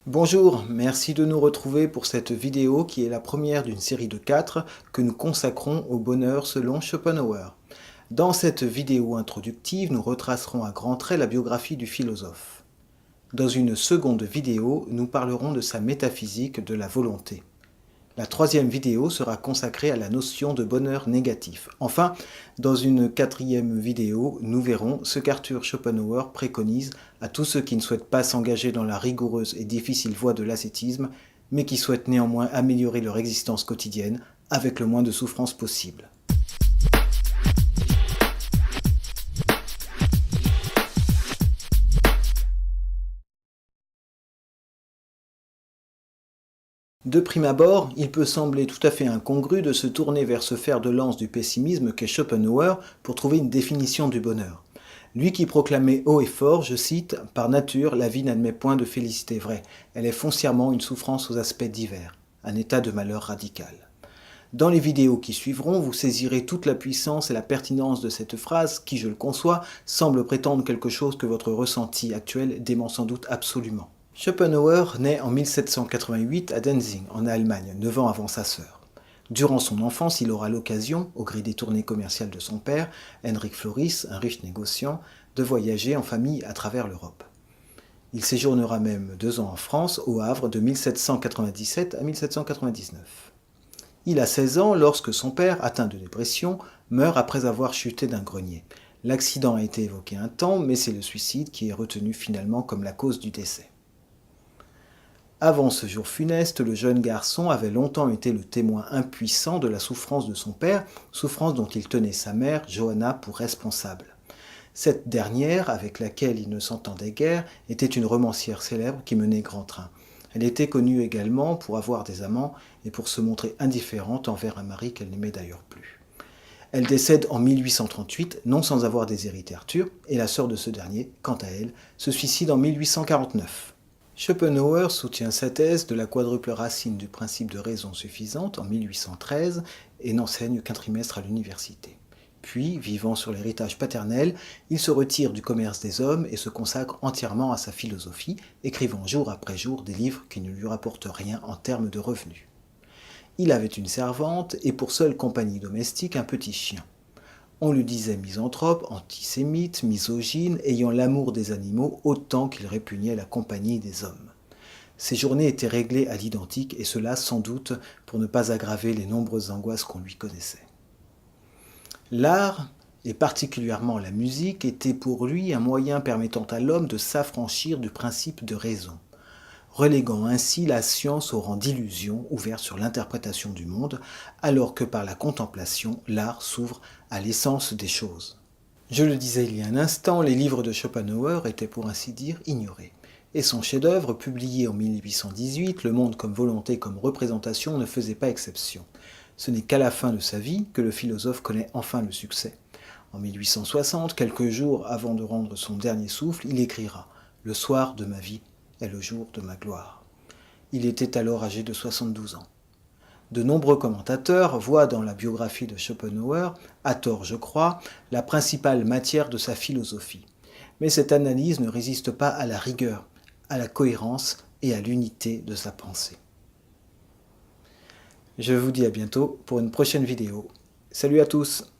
Bonjour, merci de nous retrouver pour cette vidéo qui est la première d'une série de 4 que nous consacrons au bonheur selon Schopenhauer. Dans cette vidéo introductive, nous retracerons à grands traits la biographie du philosophe. Dans une seconde vidéo, nous parlerons de sa métaphysique de la volonté. La troisième vidéo sera consacrée à la notion de bonheur négatif. Enfin, dans une quatrième vidéo, nous verrons ce qu'Arthur Schopenhauer préconise à tous ceux qui ne souhaitent pas s'engager dans la rigoureuse et difficile voie de l'ascétisme, mais qui souhaitent néanmoins améliorer leur existence quotidienne avec le moins de souffrance possible. De prime abord, il peut sembler tout à fait incongru de se tourner vers ce fer de lance du pessimisme qu'est Schopenhauer pour trouver une définition du bonheur. Lui qui proclamait haut et fort, je cite, « Par nature, la vie n'admet point de félicité vraie. Elle est foncièrement une souffrance aux aspects divers, un état de malheur radical. » Dans les vidéos qui suivront, vous saisirez toute la puissance et la pertinence de cette phrase qui, je le conçois, semble prétendre quelque chose que votre ressenti actuel dément sans doute absolument. Schopenhauer naît en 1788 à Denzing, en Allemagne, 9 ans avant sa sœur. Durant son enfance, il aura l'occasion, au gré des tournées commerciales de son père, Henrik Floris, un riche négociant, de voyager en famille à travers l'Europe. Il séjournera même 2 ans en France, au Havre, de 1797 à 1799. Il a 16 ans lorsque son père, atteint de dépression, meurt après avoir chuté d'un grenier. L'accident a été évoqué un temps, mais c'est le suicide qui est retenu finalement comme la cause du décès. Avant ce jour funeste, le jeune garçon avait longtemps été le témoin impuissant de la souffrance de son père, souffrance dont il tenait sa mère, Johanna, pour responsable. Cette dernière, avec laquelle il ne s'entendait guère, était une romancière célèbre qui menait grand train. Elle était connue également pour avoir des amants et pour se montrer indifférente envers un mari qu'elle n'aimait d'ailleurs plus. Elle décède en 1838, non sans avoir déshérité Arthur, et la sœur de ce dernier, quant à elle, se suicide en 1849. Schopenhauer soutient sa thèse de la quadruple racine du principe de raison suffisante en 1813 et n'enseigne qu'un trimestre à l'université. Puis, vivant sur l'héritage paternel, il se retire du commerce des hommes et se consacre entièrement à sa philosophie, écrivant jour après jour des livres qui ne lui rapportent rien en termes de revenus. Il avait une servante et pour seule compagnie domestique un petit chien. On le disait misanthrope, antisémite, misogyne, ayant l'amour des animaux autant qu'il répugnait la compagnie des hommes. Ses journées étaient réglées à l'identique, et cela sans doute pour ne pas aggraver les nombreuses angoisses qu'on lui connaissait. L'art, et particulièrement la musique, était pour lui un moyen permettant à l'homme de s'affranchir du principe de raison, reléguant ainsi la science au rang d'illusion ouverte sur l'interprétation du monde, alors que par la contemplation, l'art s'ouvre à l'essence des choses. Je le disais il y a un instant, les livres de Schopenhauer étaient pour ainsi dire ignorés. Et son chef-d'œuvre, publié en 1818, Le monde comme volonté comme représentation, ne faisait pas exception. Ce n'est qu'à la fin de sa vie que le philosophe connaît enfin le succès. En 1860, quelques jours avant de rendre son dernier souffle, il écrira « Le soir de ma vie est le jour de ma gloire ». Il était alors âgé de 72 ans. De nombreux commentateurs voient dans la biographie de Schopenhauer, à tort je crois, la principale matière de sa philosophie. Mais cette analyse ne résiste pas à la rigueur, à la cohérence et à l'unité de sa pensée. Je vous dis à bientôt pour une prochaine vidéo. Salut à tous!